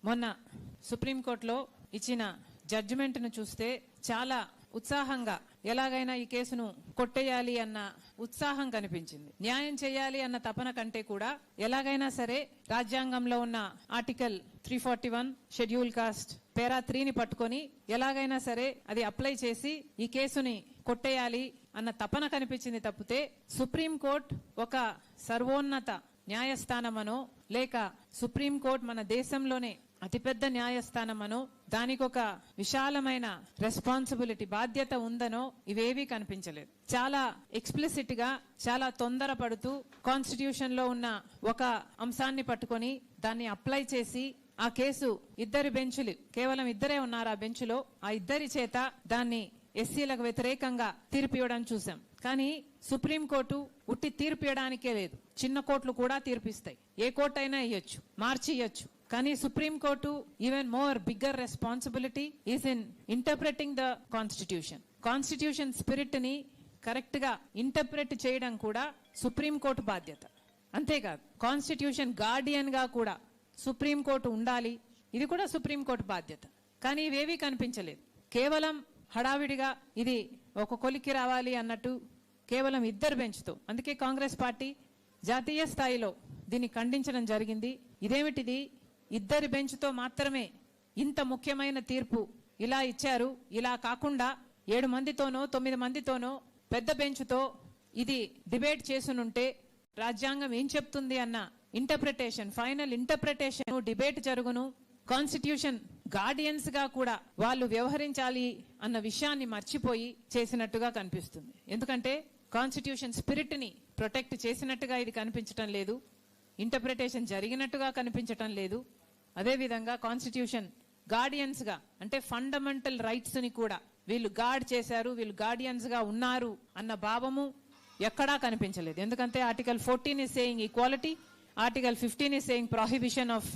మొన్న సుప్రీంకోర్టులో ఇచ్చిన జడ్జిమెంట్ను చూస్తే చాలా ఉత్సాహంగా ఎలాగైనా ఈ కేసును కొట్టేయాలి అన్న ఉత్సాహం కనిపించింది. న్యాయం చేయాలి అన్న తపన కంటే కూడా ఎలాగైనా సరే రాజ్యాంగంలో ఉన్న ఆర్టికల్ 341 షెడ్యూల్ కాస్ట్ పేరా 3ని పట్టుకొని ఎలాగైనా సరే అది అప్లై చేసి ఈ కేసుని కొట్టేయాలి అన్న తపన కనిపించింది తప్పితే సుప్రీంకోర్టు ఒక సర్వోన్నత న్యాయస్థానమనో లేక సుప్రీంకోర్టు మన దేశంలోనే అతిపెద్ద న్యాయస్థానమనో దానికొక విశాలమైన రెస్పాన్సిబిలిటీ బాధ్యత ఉందనో ఇవేవీ కనిపించలేదు. చాలా ఎక్స్ప్లిసిట్ గా చాలా తొందరపడుతూ కాన్స్టిట్యూషన్ లో ఉన్న ఒక అంశాన్ని పట్టుకొని దాన్ని అప్లై చేసి ఆ కేసు ఇద్దరి బెంచులు కేవలం ఇద్దరే ఉన్నారు ఆ బెంచులో ఆ ఇద్దరి చేత దాన్ని ఎస్సీలకు వ్యతిరేకంగా తీర్పు ఇవ్వడం చూసాం. కానీ సుప్రీంకోర్టు ఉట్టి తీర్పు ఇవ్వడానికే లేదు, చిన్న కోర్టులు కూడా తీర్పిస్తాయి. ఏ కోర్టు అయినా ఇవ్వచ్చు, మార్చి ఇవ్వచ్చు. కానీ supreme court even more bigger responsibility is in interpreting the constitution. Constitution spirit ని కరెక్ట్ గా ఇంటర్ప్రెట్ చేయడం కూడా సుప్రీంకోర్టు బాధ్యత. అంతేకాదు కాన్స్టిట్యూషన్ గార్డియన్ గా కూడా సుప్రీంకోర్టు ఉండాలి, ఇది కూడా సుప్రీంకోర్టు బాధ్యత. కానీ ఇవేవీ కనిపించలేదు. కేవలం హడావిడిగా ఇది ఒక కొలిక్కి రావాలి అన్నట్టు కేవలం ఇద్దరు బెంచ్తో. అందుకే కాంగ్రెస్ పార్టీ జాతీయ స్థాయిలో దీన్ని ఖండించడం జరిగింది. ఇదేమిటిది, ఇద్దరి బెంచ్తో మాత్రమే ఇంత ముఖ్యమైన తీర్పు ఇలా ఇచ్చారు, ఇలా కాకుండా 7 మందితోనో 9 మందితోనో పెద్ద బెంచ్తో ఇది డిబేట్ చేసునుంటే రాజ్యాంగం ఏం చెప్తుంది అన్న ఇంటర్ప్రిటేషన్, ఫైనల్ ఇంటర్ప్రిటేషన్ డిబేట్ జరుగును. కాన్స్టిట్యూషన్ గార్డియన్స్ గా కూడా వాళ్ళు వ్యవహరించాలి అన్న విషయాన్ని మర్చిపోయి చేసినట్టుగా కనిపిస్తుంది. ఎందుకంటే కాన్స్టిట్యూషన్ స్పిరిట్ ని ప్రొటెక్ట్ చేసినట్టుగా ఇది కనిపించటం లేదు, ఇంటర్ప్రిటేషన్ జరిగినట్టుగా కనిపించటం లేదు. అదేవిధంగా కాన్స్టిట్యూషన్ గార్డియన్స్ గా అంటే ఫండమెంటల్ రైట్స్ ని కూడా వీళ్ళు గార్డ్ చేశారు, వీళ్ళు గార్డియన్స్ గా ఉన్నారు అన్న భావము ఎక్కడా కనిపించలేదు. ఎందుకంటే article 14 is saying equality, article 15 is saying prohibition of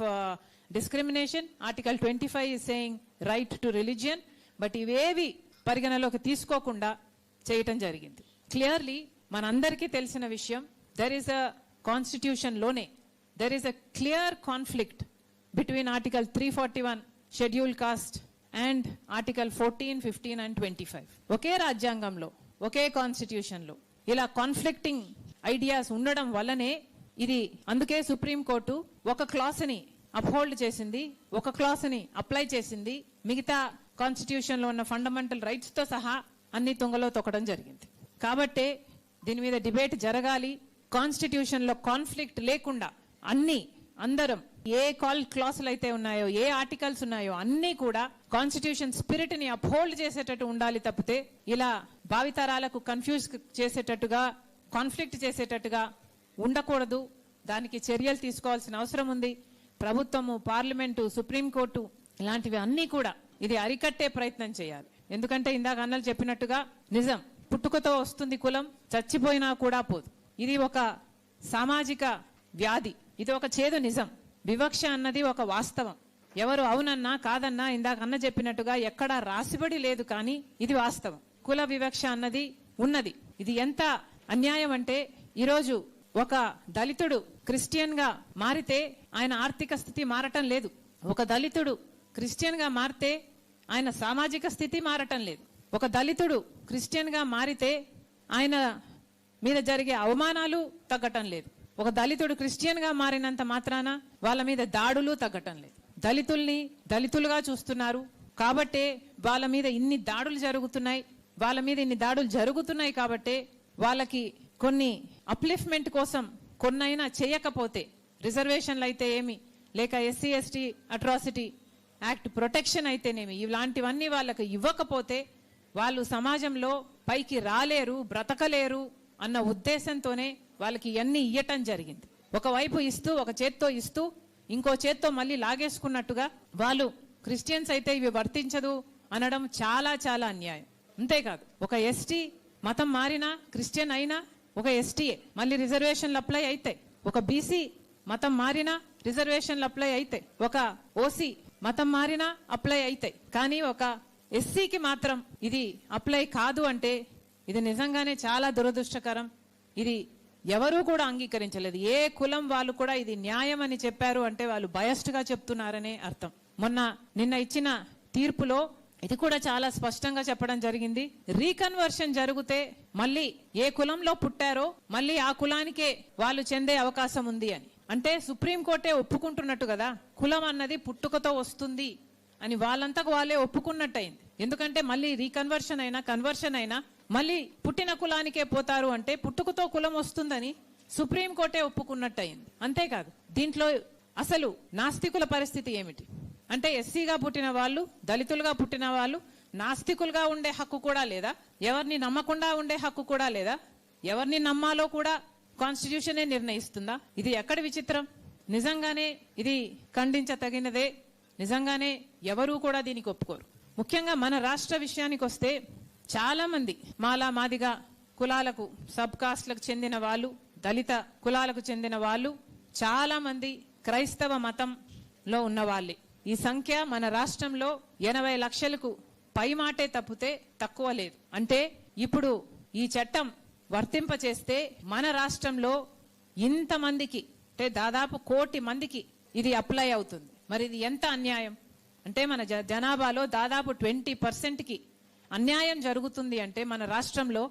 discrimination, article 25 is saying right to religion. But ఇవేవి పరిగణలోకి తీసుకోకుండా చేయటం జరిగింది. క్లియర్లీ మనందరికీ తెలిసిన విషయం, దెర్ ఇస్ అ కాన్స్టిట్యూషన్ లోనే there is a clear conflict between article 341 schedule caste and article 14, 15 and 25. ఒకే రాజ్యాంగంలో ఒకే కాన్స్టిట్యూషన్ లో ఇలా కాన్ఫ్లిక్టింగ్ ఐడియాస్ ఉండడం వల్లనే ఇది, అందుకే సుప్రీంకోర్టు ఒక క్లాస్ ని అప్హోల్డ్ చేసింది, ఒక క్లాస్ ని అప్లై చేసింది, మిగతా కాన్స్టిట్యూషన్ లో ఉన్న ఫండమెంటల్ రైట్స్ తో సహా అన్ని తుంగలో తొక్కడం జరిగింది. కాబట్టే దీని మీద డిబేట్ జరగాలి. కాన్స్టిట్యూషన్ లో కాన్ఫ్లిక్ట్ లేకుండా అందరం ఏ క్లాసులు అయితే ఉన్నాయో, ఏ ఆర్టికల్స్ ఉన్నాయో అన్ని కూడా కాన్స్టిట్యూషన్ స్పిరిట్ ని అప్హోల్డ్ చేసేటట్టు ఉండాలి తప్పితే ఇలా భావితరాలకు కన్ఫ్యూజ్ చేసేటట్టుగా, కాన్ఫ్లిక్ట్ చేసేటట్టుగా ఉండకూడదు. దానికి చర్యలు తీసుకోవాల్సిన అవసరం ఉంది. ప్రభుత్వము, పార్లమెంటు, సుప్రీంకోర్టు ఇలాంటివి అన్ని కూడా ఇది అరికట్టే ప్రయత్నం చేయాలి. ఎందుకంటే ఇందాక అన్నలు చెప్పినట్టుగా నిజం పుట్టుకతో వస్తుంది, కులం చచ్చిపోయినా కూడా పోదు. ఇది ఒక సామాజిక వ్యాధి, ఇది ఒక చేదు నిజం. వివక్ష అన్నది ఒక వాస్తవం. ఎవరు అవునన్నా కాదన్నా ఇందాక అన్న చెప్పినట్టుగా ఎక్కడా రాసిబడి లేదు, కానీ ఇది వాస్తవం. కుల వివక్ష అన్నది ఉన్నది. ఇది ఎంత అన్యాయం అంటే ఈరోజు ఒక దళితుడు క్రిస్టియన్ గా మారితే ఆయన ఆర్థిక స్థితి మారటం లేదు, ఒక దళితుడు క్రిస్టియన్ గా మారితే ఆయన సామాజిక స్థితి మారటం లేదు, ఒక దళితుడు క్రిస్టియన్ గా మారితే ఆయన మీద జరిగే అవమానాలు తగ్గటం లేదు, ఒక దళితుడు క్రిస్టియన్ గా మారినంత మాత్రాన వాళ్ళ మీద దాడులు తగ్గటం లేదు. దళితుల్ని దళితులుగా చూస్తున్నారు కాబట్టే వాళ్ళ మీద ఇన్ని దాడులు జరుగుతున్నాయి. వాళ్ళ మీద ఇన్ని దాడులు జరుగుతున్నాయి కాబట్టే వాళ్ళకి కొన్ని అప్లిఫ్ట్మెంట్ కోసం కొన్నైనా చేయకపోతే, రిజర్వేషన్లు అయితే ఏమి, లేక SC ST atrocity act protection అయితేనేమి, ఇలాంటివన్నీ వాళ్ళకి ఇవ్వకపోతే వాళ్ళు సమాజంలో పైకి రాలేరు, బ్రతకలేరు అన్న ఉద్దేశంతోనే వాళ్ళకి ఇవన్నీ ఇయ్యటం జరిగింది. ఒకవైపు ఇస్తూ, ఒక చేత్తో ఇస్తూ ఇంకో చేత్తో మళ్ళీ లాగేసుకున్నట్టుగా వాళ్ళు క్రిస్టియన్స్ అయితే ఇవి వర్తించదు అనడం చాలా చాలా అన్యాయం. అంతేకాదు ఒక ఎస్టీ మతం మారినా, క్రిస్టియన్ అయినా ఒక ఎస్టీఏ, మళ్ళీ రిజర్వేషన్లు అప్లై అవుతాయి. ఒక బీసీ మతం మారినా రిజర్వేషన్లు అప్లై అవుతాయి, ఒక ఓసీ మతం మారినా అప్లై అవుతాయి. కానీ ఒక ఎస్సీకి మాత్రం ఇది అప్లై కాదు అంటే ఇది నిజంగానే చాలా దురదృష్టకరం. ఇది ఎవరూ కూడా అంగీకరించలేదు. ఏ కులం వాళ్ళు కూడా ఇది న్యాయం అని చెప్పారు అంటే వాళ్ళు బయస్డ్ గా చెప్తున్నారనే అర్థం. నిన్న ఇచ్చిన తీర్పులో ఇది కూడా చాలా స్పష్టంగా చెప్పడం జరిగింది. రీకన్వర్షన్ జరిగితే మళ్ళీ ఏ కులంలో పుట్టారో మళ్ళీ ఆ కులానికే వాళ్ళు చెందే అవకాశం ఉంది అని. అంటే సుప్రీంకోర్టే ఒప్పుకుంటున్నట్టు కదా, కులం అన్నది పుట్టుకతో వస్తుంది అని వాళ్ళంతకు వాళ్ళే ఒప్పుకున్నట్టయింది. ఎందుకంటే మళ్ళీ రీకన్వర్షన్ అయినా కన్వర్షన్ అయినా మళ్ళీ పుట్టిన కులానికే పోతారు అంటే పుట్టుకతో కులం వస్తుందని సుప్రీంకోర్టే ఒప్పుకున్నట్టయింది. అంతేకాదు దీంట్లో అసలు నాస్తికుల పరిస్థితి ఏమిటి అంటే ఎస్సీగా పుట్టిన వాళ్ళు, దళితులుగా పుట్టిన వాళ్ళు నాస్తికులుగా ఉండే హక్కు కూడా లేదా? ఎవరిని నమ్మకుండా ఉండే హక్కు కూడా లేదా? ఎవరిని నమ్మాలో కూడా కాన్స్టిట్యూషనే నిర్ణయిస్తుందా? ఇది ఎక్కడి విచిత్రం? నిజంగానే ఇది ఖండించతగినదే. నిజంగానే ఎవరూ కూడా దీనికి ఒప్పుకోరు. ముఖ్యంగా మన రాష్ట్ర విషయానికి వస్తే చాలా మంది మాలా మాదిగ కులాలకు, సబ్ కాస్ట్లకు చెందిన వాళ్ళు, దళిత కులాలకు చెందిన వాళ్ళు చాలా మంది క్రైస్తవ మతంలో ఉన్న వాళ్ళే. ఈ సంఖ్య మన రాష్ట్రంలో 80 లక్షలకు పై మాటే తప్పితే తక్కువ లేదు. అంటే ఇప్పుడు ఈ చట్టం వర్తింపచేస్తే మన రాష్ట్రంలో ఇంతమందికి అంటే దాదాపు 1 కోటి మందికి ఇది అప్లై అవుతుంది. మరి ఇది ఎంత అన్యాయం అంటే మన జనాభాలో దాదాపు 20%కి అన్యాయం జరుగుతుంది. అంటే మన రాష్ట్రంలో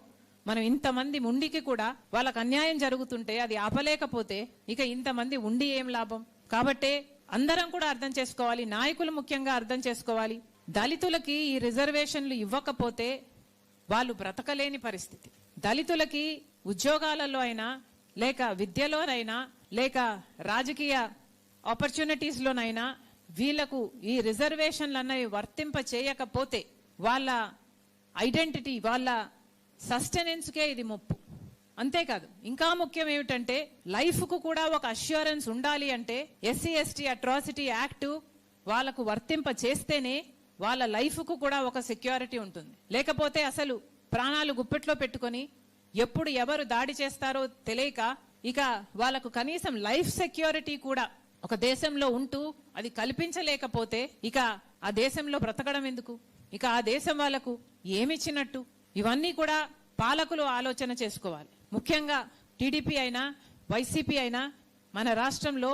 మనం ఇంతమంది ఉండికి కూడా వాళ్ళకు అన్యాయం జరుగుతుంటే అది ఆపలేకపోతే ఇక ఇంతమంది ఉండి ఏం లాభం? కాబట్టే అందరం కూడా అర్థం చేసుకోవాలి, నాయకులు ముఖ్యంగా అర్థం చేసుకోవాలి. దళితులకి ఈ రిజర్వేషన్లు ఇవ్వకపోతే వాళ్ళు బ్రతకలేని పరిస్థితి. దళితులకి ఉద్యోగాలలో అయినా, లేక విద్యలోనైనా, లేక రాజకీయ ఆపర్చునిటీస్లోనైనా వీళ్లకు ఈ రిజర్వేషన్లు అన్నవి వర్తింప చేయకపోతే వాళ్ళ ఐడెంటిటీ, వాళ్ళ సస్టెనెన్స్కే ఇది ముప్పు. అంతేకాదు ఇంకా ముఖ్యం ఏమిటంటే లైఫ్కు కూడా ఒక అష్యూరెన్స్ ఉండాలి. అంటే ఎస్సీ ఎస్టీ అట్రాసిటీ యాక్ట్ వాళ్ళకు వర్తింప చేస్తేనే వాళ్ళ లైఫ్కు కూడా ఒక సెక్యూరిటీ ఉంటుంది. లేకపోతే అసలు ప్రాణాలు గుప్పెట్లో పెట్టుకొని ఎప్పుడు ఎవరు దాడి చేస్తారో తెలియక ఇక వాళ్ళకు కనీసం లైఫ్ సెక్యూరిటీ కూడా ఒక దేశంలో ఉంటూ అది కల్పించలేకపోతే ఇక ఆ దేశంలో బ్రతకడం ఎందుకు? ఇక ఆ దేశం వాళ్ళకు ఏమిచ్చినట్టు? ఇవన్నీ కూడా పాలకులు ఆలోచన చేసుకోవాలి. ముఖ్యంగా టీడీపీ అయినా వైసీపీ అయినా మన రాష్ట్రంలో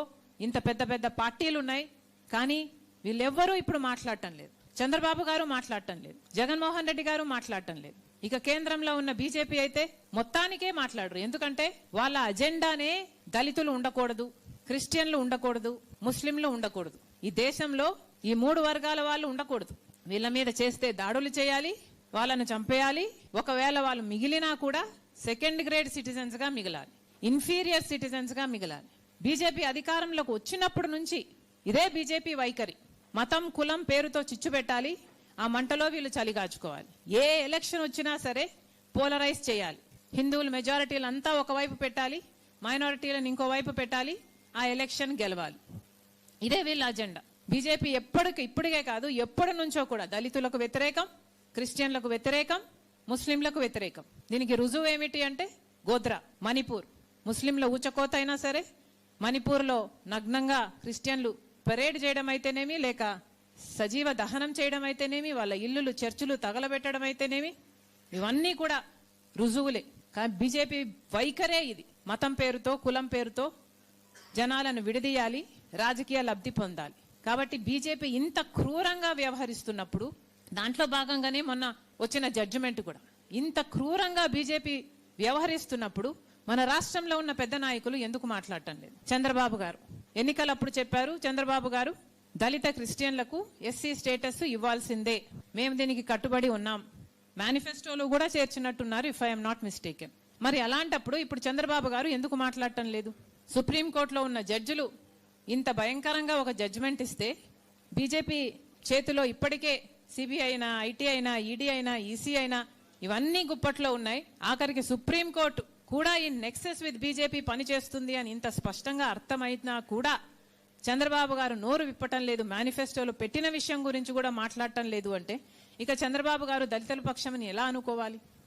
ఇంత పెద్ద పెద్ద పార్టీలు ఉన్నాయి, కానీ వీళ్ళెవ్వరూ ఇప్పుడు మాట్లాడటం లేదు. చంద్రబాబు గారు మాట్లాడటం లేదు, జగన్మోహన్ రెడ్డి గారు మాట్లాడటం లేదు. ఇక కేంద్రంలో ఉన్న బీజేపీ అయితే మొత్తానికే మాట్లాడరు. ఎందుకంటే వాళ్ళ అజెండానే దళితులు ఉండకూడదు, క్రిస్టియన్లు ఉండకూడదు, ముస్లింలు ఉండకూడదు. ఈ దేశంలో ఈ 3 వర్గాల వాళ్ళు ఉండకూడదు. వీళ్ళ మీద చేస్తే దాడులు చేయాలి, వాళ్ళను చంపేయాలి. ఒకవేళ వాళ్ళు మిగిలినా కూడా సెకండ్ గ్రేడ్ సిటిజన్స్ గా మిగలాలి, ఇన్ఫీరియర్ సిటిజన్స్ గా మిగలాలి. బీజేపీ అధికారంలోకి వచ్చినప్పటి నుంచి ఇదే బీజేపీ వైఖరి. మతం కులం పేరుతో చిచ్చు పెట్టాలి, ఆ మంటలో వీళ్ళు చలిగాచుకోవాలి. ఏ ఎలక్షన్ వచ్చినా సరే పోలరైజ్ చేయాలి. హిందువుల మెజారిటీలంతా ఒకవైపు పెట్టాలి, మైనారిటీలను ఇంకోవైపు పెట్టాలి, ఆ ఎలక్షన్ గెలవాలి. ఇదే వీళ్ళ అజెండా. బీజేపీ ఇప్పటికే కాదు ఎప్పటి నుంచో కూడా దళితులకు వ్యతిరేకం, క్రిస్టియన్లకు వ్యతిరేకం, ముస్లింలకు వ్యతిరేకం. దీనికి రుజువు ఏమిటి అంటే గోద్రా, మణిపూర్. ముస్లింల ఊచకోత అయినా సరే, మణిపూర్లో నగ్నంగా క్రిస్టియన్లు పరేడ్ చేయడం అయితేనేమి, లేక సజీవ దహనం చేయడం అయితేనేమి, వాళ్ళ ఇల్లులు చర్చిలు తగలబెట్టడం అయితేనేమి, ఇవన్నీ కూడా రుజువులే. కానీ బీజేపీ వైఖరే ఇది. మతం పేరుతో, కులం పేరుతో జనాలను విడదీయాలి, రాజకీయ లబ్ధి పొందాలి. కాబట్టి బీజేపీ ఇంత క్రూరంగా వ్యవహరిస్తున్నప్పుడు దాంట్లో భాగంగానే మొన్న వచ్చిన జడ్జిమెంట్ కూడా ఇంత క్రూరంగా బీజేపీ వ్యవహరిస్తున్నప్పుడు మన రాష్ట్రంలో ఉన్న పెద్ద నాయకులు ఎందుకు మాట్లాడటం లేదు? చంద్రబాబు గారు ఎన్నికలప్పుడు చెప్పారు, చంద్రబాబు గారు దళిత క్రిస్టియన్లకు ఎస్సీ స్టేటస్ ఇవ్వాల్సిందే, మేము దీనికి కట్టుబడి ఉన్నాం, మేనిఫెస్టోలో కూడా చేర్చినట్టున్నారు ఇఫ్ ఐఎమ్ నాట్ మిస్టేకెన్. మరి అలాంటప్పుడు ఇప్పుడు చంద్రబాబు గారు ఎందుకు మాట్లాడటం లేదు? సుప్రీంకోర్టులో ఉన్న జడ్జిలు ఇంత భయంకరంగా ఒక జడ్జిమెంట్ ఇస్తే బీజేపీ చేతిలో ఇప్పటికే సిబిఐ అయినా, ఐటీ అయినా, ఈడీ అయినా, ఈసీ అయినా ఇవన్నీ గుప్పట్లో ఉన్నాయి. ఆఖరికి సుప్రీంకోర్టు కూడా ఈ నెక్సెస్ విత్ బీజేపీ పనిచేస్తుంది అని ఇంత స్పష్టంగా అర్థమైనా కూడా చంద్రబాబు గారు నోరు విప్పటం లేదు, మేనిఫెస్టోలో పెట్టిన విషయం గురించి కూడా మాట్లాడటం లేదు. అంటే ఇక చంద్రబాబు గారు దళితుల పక్షమని ఎలా అనుకోవాలి?